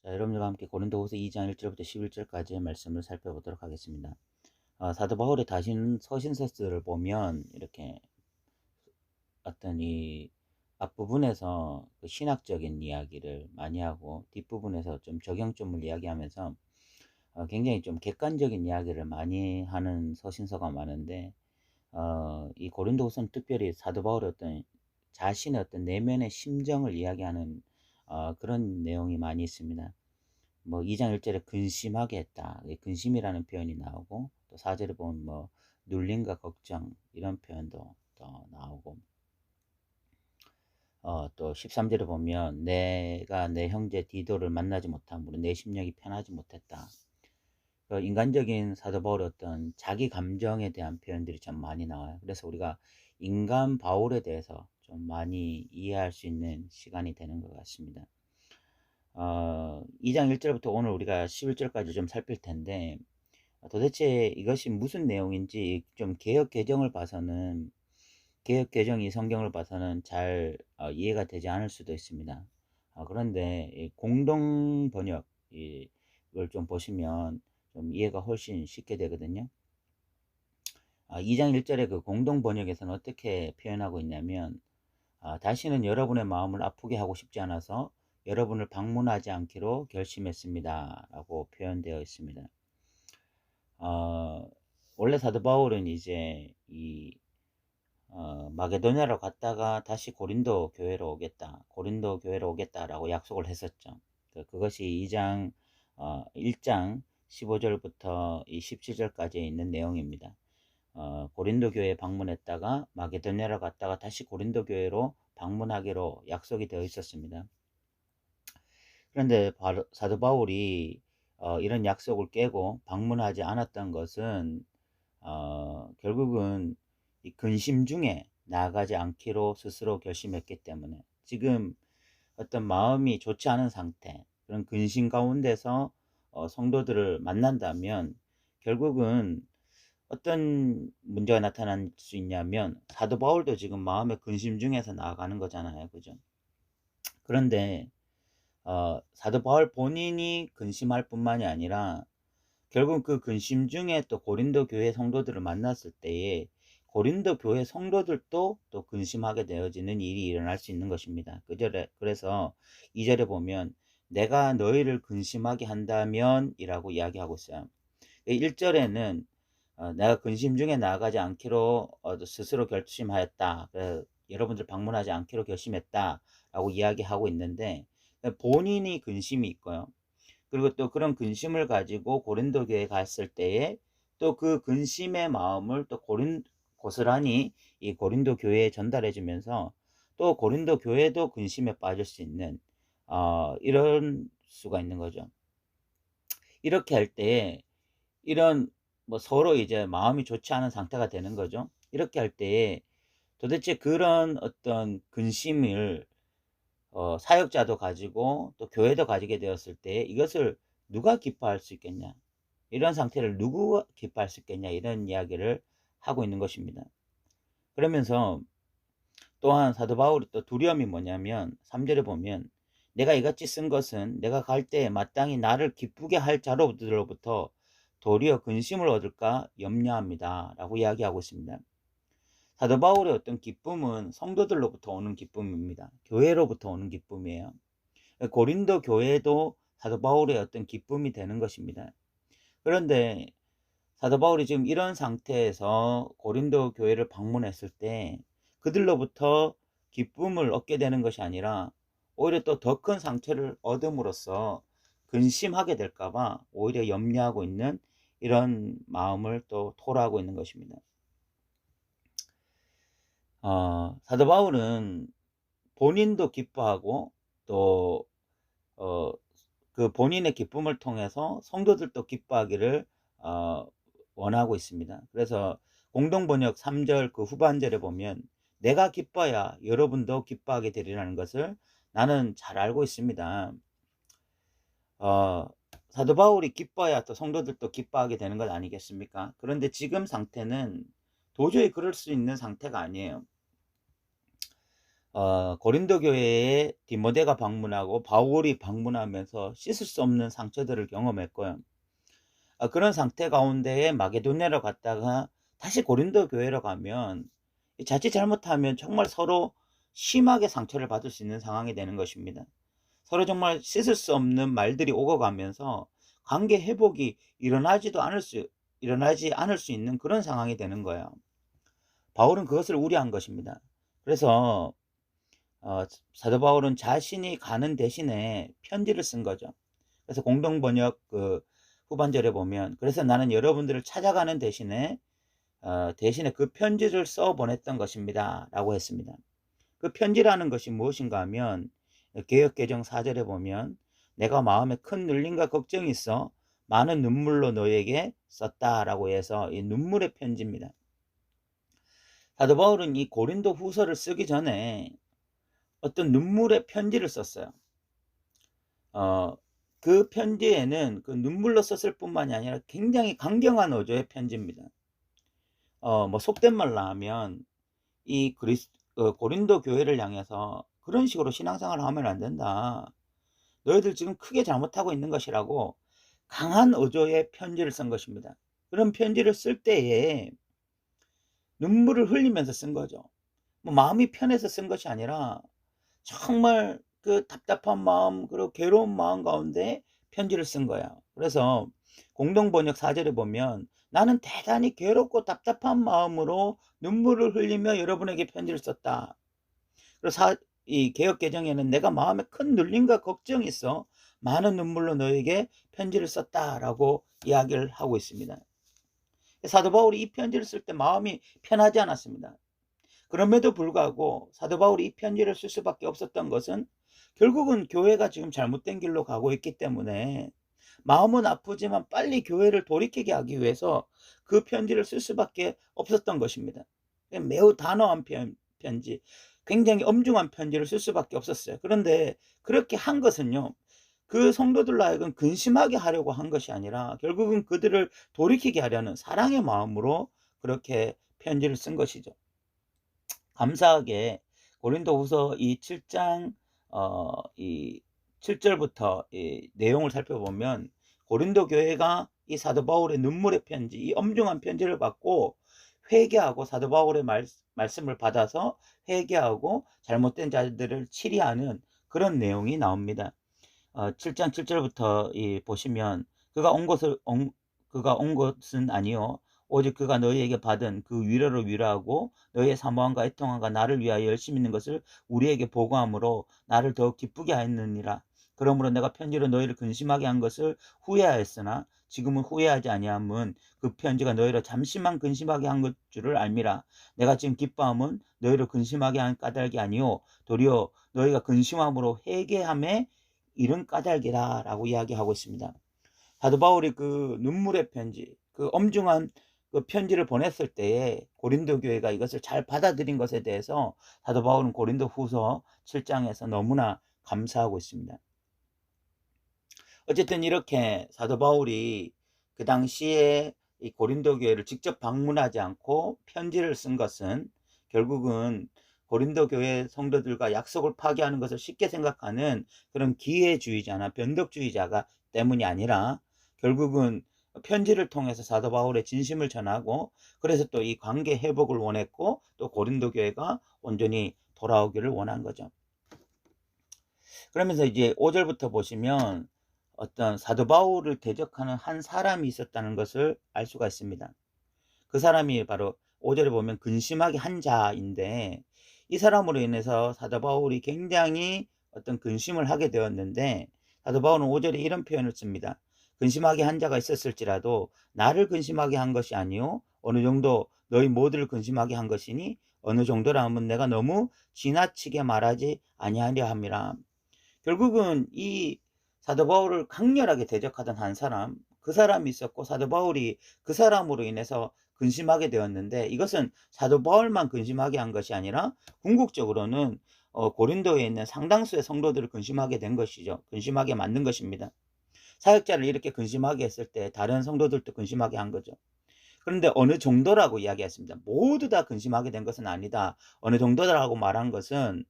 자, 여러분들과 함께 고린도후서 2장 1절부터 11절까지의 말씀을 살펴보도록 하겠습니다. 사도 바울의 다신 서신서들을 보면 이렇게 어떤 이 앞부분에서 그 신학적인 이야기를 많이 하고 뒷부분에서 좀 적용점을 이야기하면서 굉장히 좀 객관적인 이야기를 많이 하는 서신서가 많은데 이 고린도후서는 특별히 사도 바울의 어떤 자신의 어떤 내면의 심정을 이야기하는 그런 내용이 많이 있습니다. 뭐 2장 1절에 근심하게 했다. 근심이라는 표현이 나오고 또 4절에 보면 뭐 눌림과 걱정 이런 표현도 또 나오고 또 13절에 보면 내가 내 형제 디도를 만나지 못함으로 내 심령이 편하지 못했다. 인간적인 사도 바울의 어떤 자기 감정에 대한 표현들이 참 많이 나와요. 그래서 우리가 인간 바울에 대해서 좀 많이 이해할 수 있는 시간이 되는 것 같습니다. 2장 1절부터 오늘 우리가 11절까지 좀 살필 텐데 도대체 이것이 무슨 내용인지 좀 개역 개정을 봐서는 개역 개정이 성경을 봐서는 잘 이해가 되지 않을 수도 있습니다. 그런데 이 공동 번역 이걸 좀 보시면 좀 이해가 훨씬 쉽게 되거든요. 2장 1절에 그 공동 번역에서는 어떻게 표현하고 있냐면 다시는 여러분의 마음을 아프게 하고 싶지 않아서 여러분을 방문하지 않기로 결심했습니다. 라고 표현되어 있습니다. 원래 사도 바울은 이제 마게도냐로 갔다가 다시 고린도 교회로 오겠다라고 약속을 했었죠. 그것이 1장 15절부터 17절까지 있는 내용입니다. 고린도 교회에 방문했다가 마게도냐로 갔다가 다시 고린도 교회로 방문하기로 약속이 되어 있었습니다. 그런데 사도 바울이 이런 약속을 깨고 방문하지 않았던 것은 결국은 이 근심 중에 나아가지 않기로 스스로 결심했기 때문에 지금 어떤 마음이 좋지 않은 상태, 그런 근심 가운데서 성도들을 만난다면 결국은 어떤 문제가 나타날 수 있냐면 사도 바울도 지금 마음의 근심 중에서 나아가는 거잖아요. 그죠? 그런데 사도 바울 본인이 근심할 뿐만이 아니라 결국 그 근심 중에 또 고린도 교회 성도들을 만났을 때에 고린도 교회 성도들도 또 근심하게 되어지는 일이 일어날 수 있는 것입니다. 그래서 2절에 보면 내가 너희를 근심하게 한다면 이라고 이야기하고 있어요. 1절에는 내가 근심 중에 나아가지 않기로 스스로 결심하였다. 여러분들 방문하지 않기로 결심했다. 라고 이야기하고 있는데 본인이 근심이 있고요. 그리고 또 그런 근심을 가지고 고린도 교회에 갔을 때에 또 그 근심의 마음을 또 고스란히 이 고린도 교회에 전달해 주면서 또 고린도 교회도 근심에 빠질 수 있는 이런 수가 있는 거죠. 이렇게 할 때에 이런 뭐 서로 이제 마음이 좋지 않은 상태가 되는 거죠. 이렇게 할 때에 도대체 그런 어떤 근심을 사역자도 가지고 또 교회도 가지게 되었을 때 이것을 누가 기뻐할 수 있겠냐, 이런 상태를 누구가 기뻐할 수 있겠냐, 이런 이야기를 하고 있는 것입니다. 그러면서 또한 사도 바울이 또 두려움이 뭐냐면 3절에 보면 내가 이같이 쓴 것은 내가 갈 때에 마땅히 나를 기쁘게 할 자로부터 도리어 근심을 얻을까 염려합니다. 라고 이야기하고 있습니다. 사도 바울의 어떤 기쁨은 성도들로부터 오는 기쁨입니다. 교회로부터 오는 기쁨이에요. 고린도 교회도 사도 바울의 어떤 기쁨이 되는 것입니다. 그런데 사도 바울이 지금 이런 상태에서 고린도 교회를 방문했을 때 그들로부터 기쁨을 얻게 되는 것이 아니라 오히려 또 더 큰 상처를 얻음으로써 근심하게 될까봐 오히려 염려하고 있는 이런 마음을 또 토로하고 있는 것입니다. 사도 바울은 본인도 기뻐하고 또 그 본인의 기쁨을 통해서 성도들도 기뻐하기를 원하고 있습니다. 그래서 공동번역 3절 그 후반절에 보면 내가 기뻐야 여러분도 기뻐하게 되리라는 것을 나는 잘 알고 있습니다. 사도 바울이 기뻐야 또 성도들도 기뻐하게 되는 것 아니겠습니까? 그런데 지금 상태는 도저히 그럴 수 있는 상태가 아니에요. 고린도 교회에 디모데가 방문하고 바울이 방문하면서 씻을 수 없는 상처들을 경험했고요. 그런 상태 가운데에 마게도냐로 갔다가 다시 고린도 교회로 가면 자칫 잘못하면 정말 서로 심하게 상처를 받을 수 있는 상황이 되는 것입니다. 서로 정말 씻을 수 없는 말들이 오고 가면서 관계 회복이 일어나지 않을 수 있는 그런 상황이 되는 거예요. 바울은 그것을 우려한 것입니다. 그래서 사도 바울은 자신이 가는 대신에 편지를 쓴 거죠. 그래서 공동 번역 그 후반절에 보면, 그래서 나는 여러분들을 찾아가는 대신에 그 편지를 써 보냈던 것입니다 라고 했습니다. 그 편지라는 것이 무엇인가 하면, 개역개정 4절에 보면, 내가 마음에 큰 눌림과 걱정이 있어 많은 눈물로 너에게 썼다라고 해서 이 눈물의 편지입니다. 사도 바울은 이 고린도 후서를 쓰기 전에 어떤 눈물의 편지를 썼어요. 그 편지에는 그 눈물로 썼을 뿐만이 아니라 굉장히 강경한 어조의 편지입니다. 뭐 속된 말로 하면 이 고린도 교회를 향해서 그런 식으로 신앙생활을 하면 안 된다. 너희들 지금 크게 잘못하고 있는 것이라고 강한 어조의 편지를 쓴 것입니다. 그런 편지를 쓸 때에 눈물을 흘리면서 쓴 거죠. 뭐 마음이 편해서 쓴 것이 아니라 정말 그 답답한 마음 그리고 괴로운 마음 가운데 편지를 쓴 거예요. 그래서 공동 번역 4절에 보면, 나는 대단히 괴롭고 답답한 마음으로 눈물을 흘리며 여러분에게 편지를 썼다. 그래서 이 개역 개정에는 내가 마음에 큰 눌림과 걱정이 있어 많은 눈물로 너에게 편지를 썼다라고 이야기를 하고 있습니다. 사도 바울이 이 편지를 쓸 때 마음이 편하지 않았습니다. 그럼에도 불구하고 사도 바울이 이 편지를 쓸 수밖에 없었던 것은, 결국은 교회가 지금 잘못된 길로 가고 있기 때문에 마음은 아프지만 빨리 교회를 돌이키게 하기 위해서 그 편지를 쓸 수밖에 없었던 것입니다. 매우 단호한 편지, 굉장히 엄중한 편지를 쓸 수밖에 없었어요. 그런데 그렇게 한 것은요, 그 성도들로 하여금 근심하게 하려고 한 것이 아니라 결국은 그들을 돌이키게 하려는 사랑의 마음으로 그렇게 편지를 쓴 것이죠. 감사하게 고린도후서 이 7장 이 7절부터 이 내용을 살펴보면, 고린도 교회가 이 사도 바울의 눈물의 편지, 이 엄중한 편지를 받고 회개하고 사도 바울의 말씀을 받아서 회개하고 잘못된 자들을 치리하는 그런 내용이 나옵니다. 7장 7절부터 보시면, 그가 온 것은 아니요 오직 그가 너희에게 받은 그 위로를 위로하고 너희의 사모함과 애통함과 나를 위하여 열심히 있는 것을 우리에게 보고함으로 나를 더욱 기쁘게 하였느니라. 그러므로 내가 편지로 너희를 근심하게 한 것을 후회하였으나 지금은 후회하지 아니함은 그 편지가 너희를 잠시만 근심하게 한 것 줄을 알미라. 내가 지금 기뻐함은 너희를 근심하게 한 까닭이 아니요 도리어 너희가 근심함으로 회개함에 이런 까닭이라 라고 이야기하고 있습니다. 사도 바울이 그 눈물의 편지, 그 엄중한 그 편지를 보냈을 때에 고린도 교회가 이것을 잘 받아들인 것에 대해서 사도 바울은 고린도 후서 7장에서 너무나 감사하고 있습니다. 어쨌든 이렇게 사도 바울이 그 당시에 이 고린도 교회를 직접 방문하지 않고 편지를 쓴 것은, 결국은 고린도 교회 성도들과 약속을 파기하는 것을 쉽게 생각하는 그런 기회주의자나 변덕주의자가 때문이 아니라, 결국은 편지를 통해서 사도 바울의 진심을 전하고, 그래서 또 이 관계 회복을 원했고, 또 고린도 교회가 온전히 돌아오기를 원한 거죠. 그러면서 이제 5절부터 보시면 어떤 사도 바울을 대적하는 한 사람이 있었다는 것을 알 수가 있습니다. 그 사람이 바로 5절에 보면 근심하게 한 자인데, 이 사람으로 인해서 사도 바울이 굉장히 어떤 근심을 하게 되었는데, 사도 바울은 5절에 이런 표현을 씁니다. 근심하게 한 자가 있었을지라도 나를 근심하게 한 것이 아니요 어느 정도 너희 모두를 근심하게 한 것이니 어느 정도라 하면 내가 너무 지나치게 말하지 아니하려 함이라. 결국은 이 사도 바울을 강렬하게 대적하던 한 사람, 그 사람이 있었고 사도 바울이 그 사람으로 인해서 근심하게 되었는데, 이것은 사도 바울만 근심하게 한 것이 아니라 궁극적으로는 고린도에 있는 상당수의 성도들을 근심하게 된 것이죠. 근심하게 만든 것입니다. 사역자를 이렇게 근심하게 했을 때 다른 성도들도 근심하게 한 거죠. 그런데 어느 정도라고 이야기했습니다. 모두 다 근심하게 된 것은 아니다. 어느 정도라고 말한 것은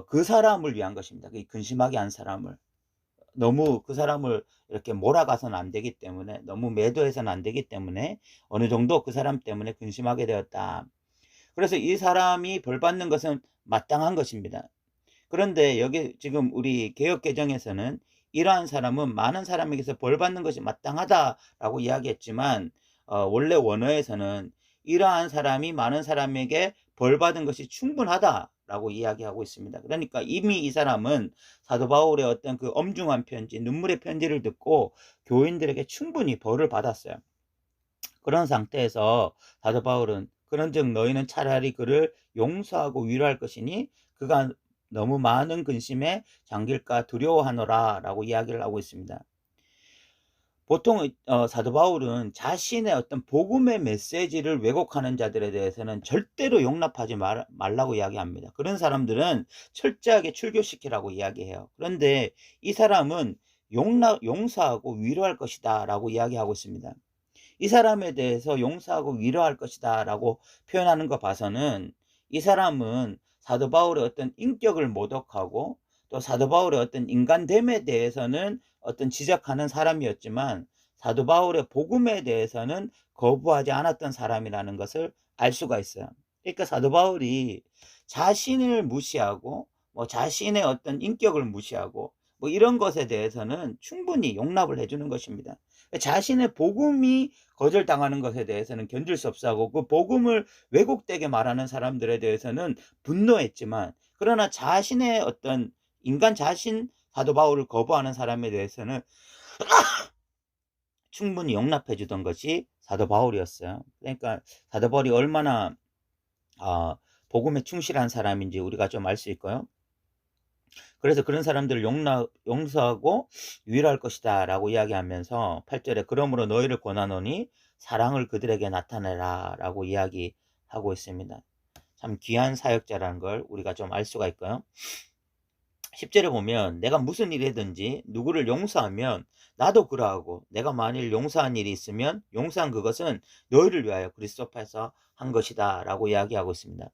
그 사람을 위한 것입니다. 그 근심하게 한 사람을. 너무 그 사람을 이렇게 몰아가서는 안 되기 때문에, 너무 매도해서는 안 되기 때문에 어느 정도 그 사람 때문에 근심하게 되었다. 그래서 이 사람이 벌 받는 것은 마땅한 것입니다. 그런데 여기 지금 우리 개역 개정에서는 이러한 사람은 많은 사람에게서 벌 받는 것이 마땅하다라고 이야기했지만, 원래 원어에서는 이러한 사람이 많은 사람에게 벌 받은 것이 충분하다라고 이야기하고 있습니다. 그러니까 이미 이 사람은 사도 바울의 어떤 그 엄중한 편지, 눈물의 편지를 듣고 교인들에게 충분히 벌을 받았어요. 그런 상태에서 사도 바울은 그런즉 너희는 차라리 그를 용서하고 위로할 것이니 그가 너무 많은 근심에 잠길까 두려워하노라 라고 이야기를 하고 있습니다. 보통 사도 바울은 자신의 어떤 복음의 메시지를 왜곡하는 자들에 대해서는 절대로 용납하지 말라고 이야기합니다. 그런 사람들은 철저하게 출교시키라고 이야기해요. 그런데 이 사람은 용서하고 위로할 것이다 라고 이야기하고 있습니다. 이 사람에 대해서 용서하고 위로할 것이다 라고 표현하는 거 봐서는 이 사람은 사도 바울의 어떤 인격을 모독하고 또 사도 바울의 어떤 인간됨에 대해서는 어떤 지적하는 사람이었지만 사도 바울의 복음에 대해서는 거부하지 않았던 사람이라는 것을 알 수가 있어요. 그러니까 사도 바울이 자신을 무시하고 뭐 자신의 어떤 인격을 무시하고 뭐 이런 것에 대해서는 충분히 용납을 해주는 것입니다. 자신의 복음이 거절당하는 것에 대해서는 견딜 수 없어 하고 그 복음을 왜곡되게 말하는 사람들에 대해서는 분노했지만, 그러나 자신의 어떤 인간 자신 사도 바울을 거부하는 사람에 대해서는 충분히 용납해 주던 것이 사도 바울이었어요. 그러니까 사도 바울이 얼마나 복음에 충실한 사람인지 우리가 좀 알 수 있고요. 그래서 그런 사람들을 용서하고 위로할 것이다 라고 이야기하면서 8절에 그러므로 너희를 권하노니 사랑을 그들에게 나타내라 라고 이야기하고 있습니다. 참 귀한 사역자라는 걸 우리가 좀 알 수가 있고요. 10절에 보면 내가 무슨 일이든지 누구를 용서하면 나도 그러하고 내가 만일 용서한 일이 있으면 용서한 그것은 너희를 위하여 그리스도께서 한 것이다 라고 이야기하고 있습니다.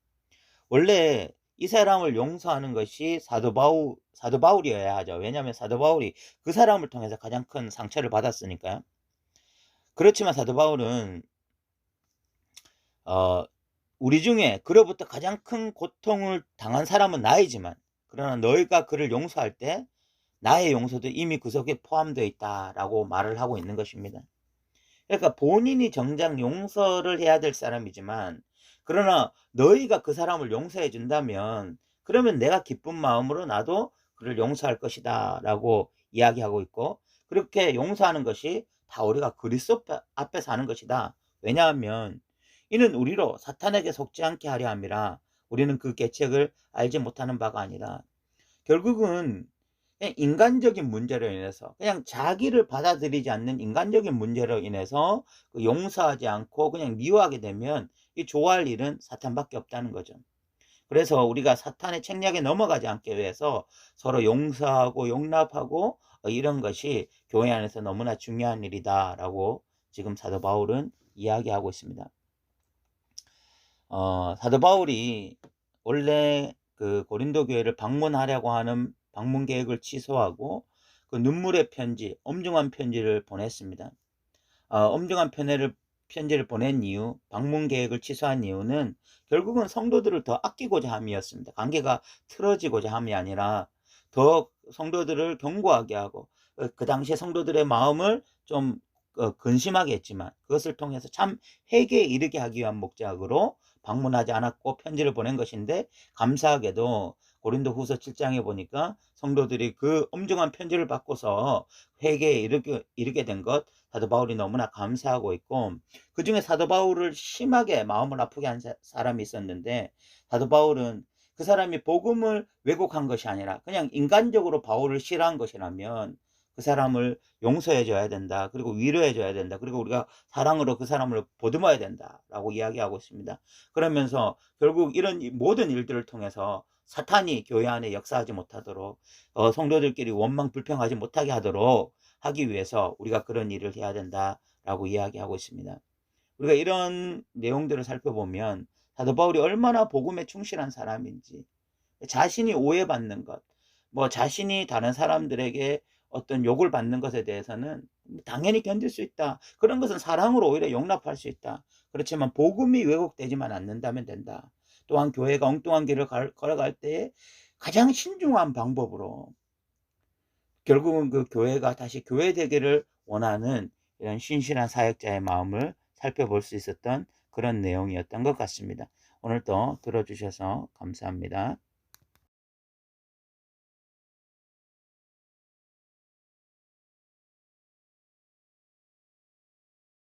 원래 이 사람을 용서하는 것이 사도 바울이어야 하죠. 왜냐하면 사도 바울이 그 사람을 통해서 가장 큰 상처를 받았으니까요. 그렇지만 사도 바울은 우리 중에 그로부터 가장 큰 고통을 당한 사람은 나이지만, 그러나 너희가 그를 용서할 때 나의 용서도 이미 그 속에 포함되어 있다라고 말을 하고 있는 것입니다. 그러니까 본인이 정작 용서를 해야 될 사람이지만, 그러나 너희가 그 사람을 용서해 준다면 그러면 내가 기쁜 마음으로 나도 그를 용서할 것이다 라고 이야기하고 있고, 그렇게 용서하는 것이 다 우리가 그리스도 앞에서 하는 것이다. 왜냐하면 이는 우리로 사탄에게 속지 않게 하려 함이라. 우리는 그 계책을 알지 못하는 바가 아니라. 결국은 그냥 인간적인 문제로 인해서, 그냥 자기를 받아들이지 않는 인간적인 문제로 인해서 용서하지 않고 그냥 미워하게 되면 이 좋아할 일은 사탄밖에 없다는 거죠. 그래서 우리가 사탄의 책략에 넘어가지 않기 위해서 서로 용서하고 용납하고 이런 것이 교회 안에서 너무나 중요한 일이다라고 지금 사도 바울은 이야기하고 있습니다. 사도 바울이 원래 그 고린도 교회를 방문하려고 하는 방문 계획을 취소하고 그 눈물의 편지, 엄중한 편지를 보냈습니다. 엄중한 편지를 보낸 이유, 방문 계획을 취소한 이유는 결국은 성도들을 더 아끼고자 함이었습니다. 관계가 틀어지고자 함이 아니라 더 성도들을 견고하게 하고 그 당시에 성도들의 마음을 좀 근심하게 했지만 그것을 통해서 참 회개에 이르게 하기 위한 목적으로 방문하지 않았고 편지를 보낸 것인데, 감사하게도 고린도 후서 7장에 보니까 성도들이 그 엄중한 편지를 받고서 회개에 이르게 된 것, 사도 바울이 너무나 감사하고 있고, 그 중에 사도 바울을 심하게 마음을 아프게 한 사람이 있었는데, 사도 바울은 그 사람이 복음을 왜곡한 것이 아니라 그냥 인간적으로 바울을 싫어한 것이라면 그 사람을 용서해 줘야 된다. 그리고 위로해 줘야 된다. 그리고 우리가 사랑으로 그 사람을 보듬어야 된다라고 이야기하고 있습니다. 그러면서 결국 이런 모든 일들을 통해서 사탄이 교회 안에 역사하지 못하도록, 성도들끼리 원망 불평하지 못하게 하도록 하기 위해서 우리가 그런 일을 해야 된다라고 이야기하고 있습니다. 우리가 이런 내용들을 살펴보면 사도 바울이 얼마나 복음에 충실한 사람인지, 자신이 오해받는 것, 뭐 자신이 다른 사람들에게 어떤 욕을 받는 것에 대해서는 당연히 견딜 수 있다. 그런 것은 사랑으로 오히려 용납할 수 있다. 그렇지만 복음이 왜곡되지만 않는다면 된다. 또한 교회가 엉뚱한 길을 걸어갈 때에 가장 신중한 방법으로 결국은 그 교회가 다시 교회되기를 원하는 이런 신실한 사역자의 마음을 살펴볼 수 있었던 그런 내용이었던 것 같습니다. 오늘도 들어주셔서 감사합니다.